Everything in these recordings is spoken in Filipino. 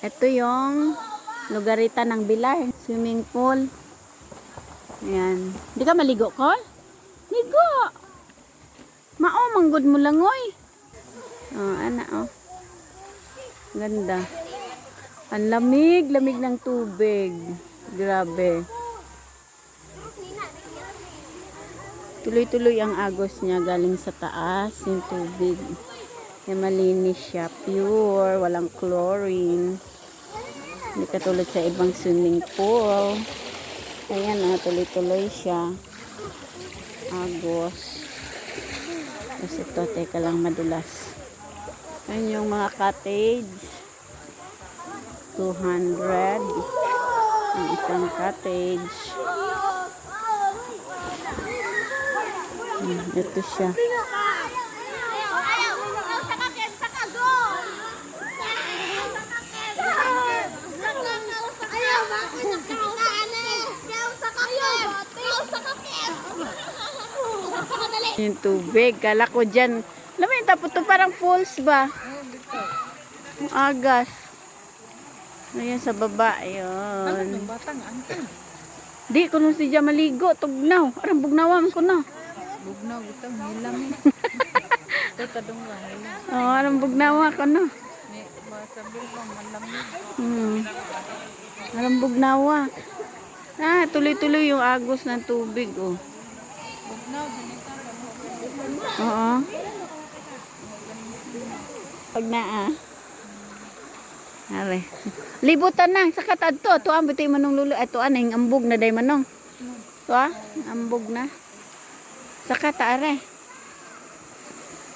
Ito yung lugarita ng Bilar. Swimming pool. Ayan. Hindi ka maligo, Col? Ligo! Mao, manggod mo lang, oy. Oh, ana, oh. Ganda. Ang lamig, lamig ng tubig. Grabe. Tuloy-tuloy ang agos niya galing sa taas, yung tubig. Kaya malinis siya, pure, walang chlorine. Hindi katulad sa ibang swimming pool. Ayan na, tuloy-tuloy siya. Agos. Tapos ito, teka lang, madulas. Ayan yung mga cottage. 200. Ang isang cottage. Ito siya. Yung tubig, kala ko dyan. Alam mo yung tapos to parang falls ba? Ang agas. Ayan sa baba, ayun. Di ko nung siya maligo, tugnaw. Arang bugnawan ko na. Bugnaw, ito, hilam eh. Ito, tadong lang, hilam. Oo, arang bugnawa ko na. Masabi ko, malamig. Arang bugnawa. Tuloy-tuloy yung agos ng tubig, oh. Bugnaw, ganito. Oo. Pag na, Are. Libutan na, sa katad to. Ito ang bitoy manong lulo. Ito ang ambog na day manong. Ito ambog na. Sa kataare.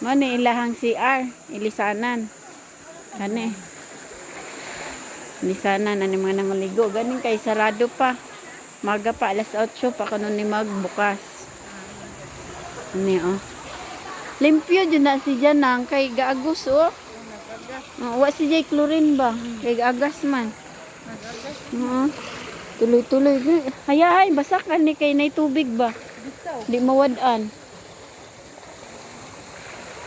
Mani ilahang CR. Ilisanan. Kani. Ilisanan na ni mga nangaligo. Ganing kay sarado pa. Maga pa, alas 8 pa kanon ni magbukas. Ani, oh. Limpyo dyan na si Janang kay gaagos, oh. Wa si Jay chlorine ba? Kay gagas man. Tuloy-tuloy. Hayahay, basakan ni kay nay tubig ba? Di mawadan.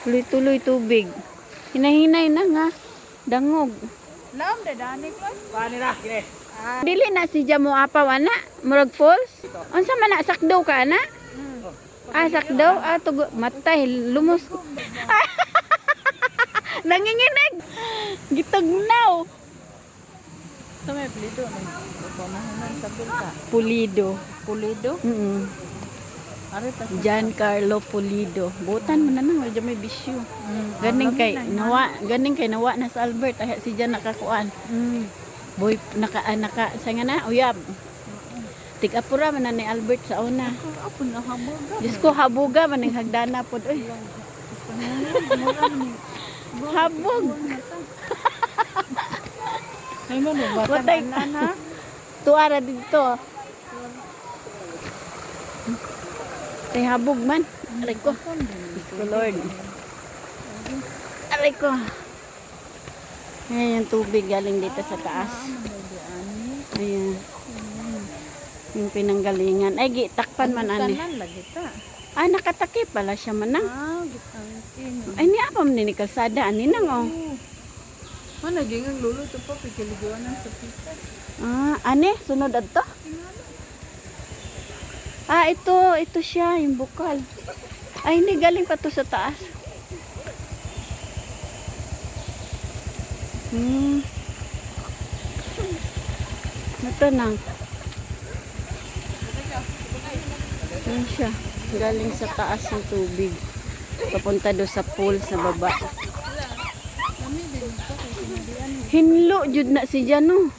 Tuloy-tuloy tubig. Hinahinay na nga. Dangog. Laom, dadani ko. Bani ra, kire. Dili na si Jamo apaw, ana? Murag falls? Unsa man na, sakdaw ka, ana? Sakdaw? Tugo. Matay, lumos. Nanginginig. Gitagnaw. Ito may pulido. Pamahanan sa bulka. Pulido. Pulido? Giancarlo Pulido. Butan mo na nang wala may bisyo. Ganing kay nawa na sa Albert ay si Jan nakakuan. Boy naka sa nga na uyab. Tig-apura man na ni Albert sa una. Ako na habuga. Diyos ko habuga man ning hagdana pod oy. Habog. Ay mo no Watay na. Tuara dito. Tay habog man. Aray ko. Lord. Aray ko. Ayan yung tubig galing dito sa taas. Ayan. Yung pinanggalingan. Ay, gitakpan man ani. Nakatakip pala siya manang. Ay, niapam ni kalsada. Ani nang, oh. Naging ang lulo ito po. Pikiliguan ng sa pita. Ani? Sunod adto? Ito siya. Yung bukal. Ay, hindi. Galing pa to sa taas. Ito nang. Yan siya. Galing sa taas ng tubig. Papunta do sa pool sa baba. Hinlo jud na si Jano.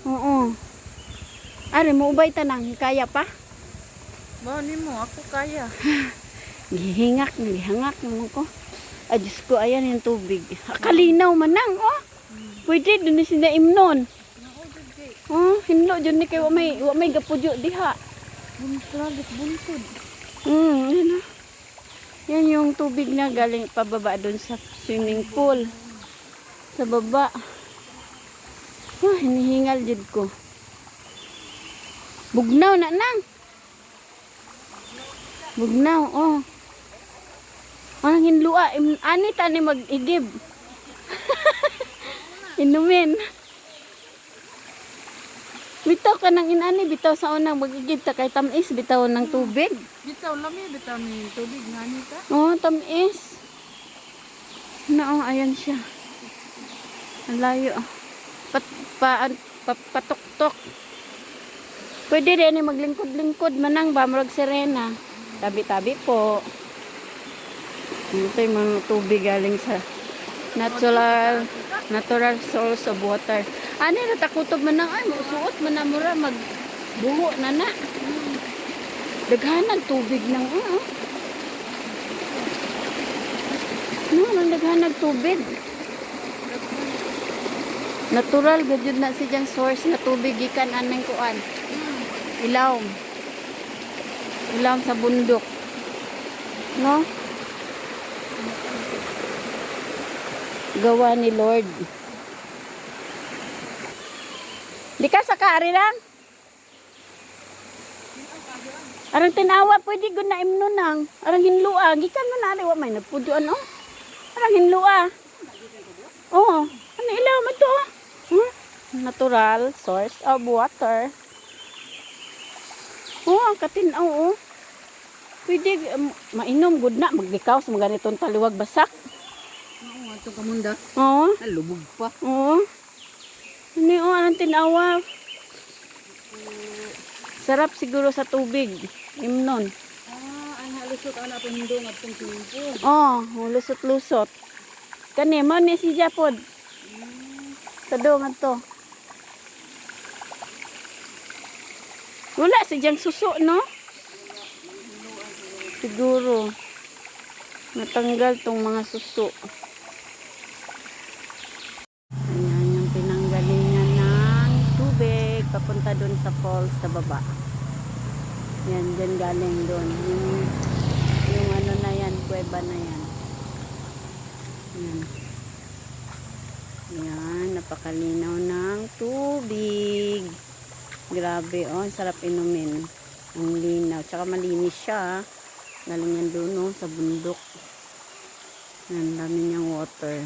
Oo. Are mo ubay tanang kaya pa? Bani mo ako kaya. Gihingak naman ko. Diyos ko, ayan yung tubig. Kalinaw manang, oh. Pwede dun na sila imnon. Hinlo jud ni kay wa may gapudyo diha. Buntod. Yan, yan yung tubig na galing pababa doon sa swimming pool. Sa baba. Hinihingal jud ko. Bugnaw na nang. Bugnaw, oh. Anong hinlua? Ani tani mag-igib. Inumin. Bitaw ka ng inani, bitaw sa unang magigid ta kay tamis, bitaw ng tubig. Bitaw lami, bitaw ni tubig nga ni ka. Oh, tamis. No, ayan siya. Ang layo. Patuktok. Pwede rin maglingkod-lingkod manang ba murag sirena. Tabi-tabi po. Ito yung mga tubig galing sa natural source of water. Ano na takutob manang ay musuot manamura magbuho na na. Daghanan tubig nang No, nang daghanag tubig. Natural gud na si jang source na tubig gikan aneng kuan. Ilawom. Ilawom sa bundok. No? Gawa ni Lord. Di ka sa kaari lang? Arang tinawa pwede gud na imno nang. Arang hinlua gikan man ari wa may nagpudyon oh. Arang hinlua. Oh, ano ilaw man to? Natural source of water. Oh, ang katinaw oh. Pwede mainom gud na maglikaw sa mga ganitong taliwag basak. Oo, ato kamunda. Oo. Lubog pa. Oo. Ano oh, anong tinawa? Sarap siguro sa tubig. Imnon. Ay halusot ana pa hindo nga tong timpo. Oh, lusot-lusot. Kani mo ni si Japod. Kadungan to. Wala si Jang suso, no? Siguro. Natanggal tong mga suso. Ayan yung pinanggalingan ng tubig. Papunta dun sa falls sa baba. Yan, dyan galing dun. Yung ano na yan, kuweba na yan. Yan. Yan, napakalinaw ng tubig. Grabe, oh, sarap inumin. Ang linaw. Tsaka malinis siya. Galing yan doon, oh, sa bundok. Yan, dami niyang water.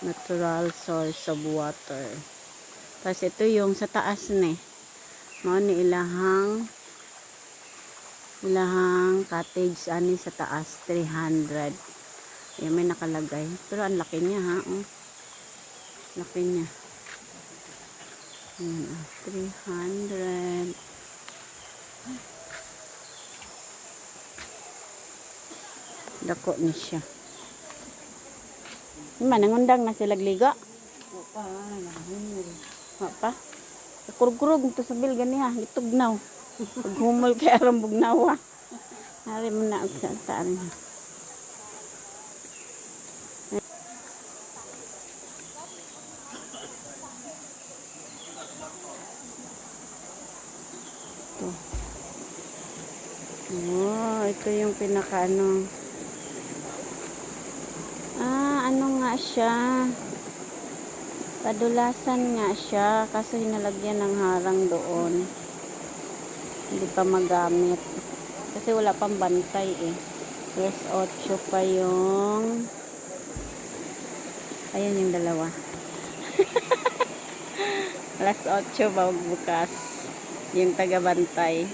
Natural source of water. Tapos ito yung sa taas na eh. Mga ni ilahang cottage ani sa taas 300. Yan may nakalagay. Pero ang laki niya ha. Oh. Laki niya. Yan, 300. Dako ni siya. Manangundang na sila liga. Pa. Kurug-kurug ito sa bil ganiha, gitugnaw. Paghumol kay aram bugnawa. Hari mo na sa taan. Oh, ito yung pinakaano. Ano nga siya? Padulasan nga siya kasi hinalagyan ng harang doon. Hindi pa magamit. Kasi wala pang bantay eh. Plus 8 pa yung ayan yung dalawa. Plus 8 ba bukas. Yung taga-bantay.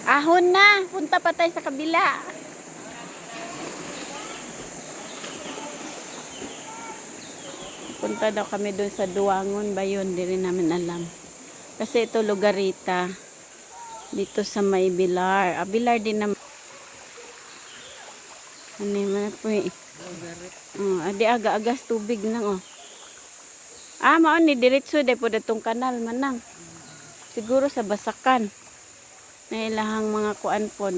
Ahon na. Punta pa tayo sa kabila. Punta daw kami doon sa Duangon ba yun? Hindi rin namin alam. Kasi ito lugarita. Dito sa may Bilar. Bilar din naman. Ano naman po eh. Adi aga-agas tubig nang oh. Mao ni diretso day po datong kanal manang. Siguro sa Basakan. Na ilahang mga kuan pod.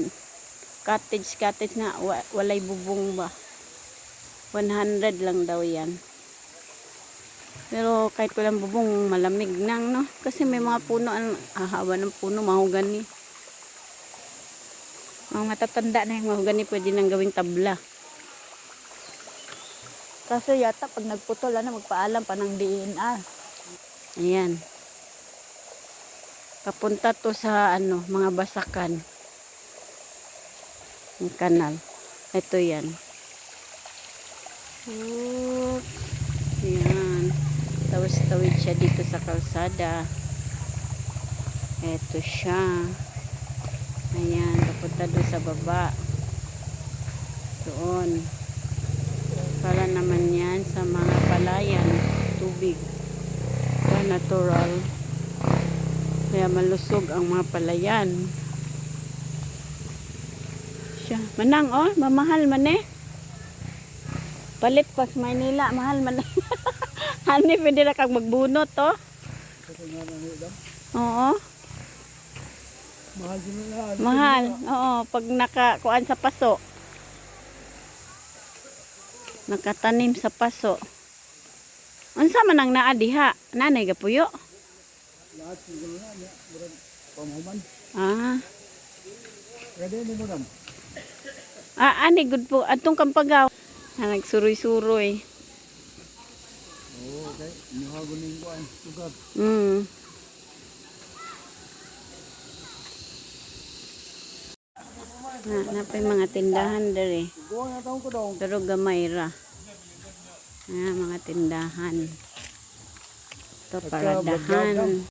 Cottage na walay bubong ba. 100 lang daw yan. Pero kahit walang bubong malamig nang no. Kasi may mga puno ang hawa ng puno mahogani. Mga matatanda na yung mahogani pwede nang gawing tabla. Kasi yata pag nagputol, magpaalam pa ng DNR. Ayan. Papunta to sa ano, mga basakan. Yung kanal. Ito yan. Oops. Yan. Tawid siya dito sa kalsada. Ito siya. Ayan. Papunta doon sa baba. Doon. Para naman yan sa mga palayan. Tubig. Natural. Kaya malusog ang mga palayan. Siya. Manang, oh, mamahal man eh. Palit pa sa Maynila, mahal man eh. Hani, pwede na kang magbunot, oh. Oo. Mahal din na. Mahal. Oo, pag nakakuan sa paso. Nakatanim sa paso. Unsa man ang naa diha? Nanay gapuyo. Lahat ng gano'n na. Pamahuman. Ah. Pwede mo madam. Ani good po atong kampagaw. Nagsuroy-suroy. Oo, okay. Inuhagunin ko ang lugar. Napay mga tindahan dere. Gawa nga taong ko daw. Pero gamay ra. Mga tindahan. Ito paradahan.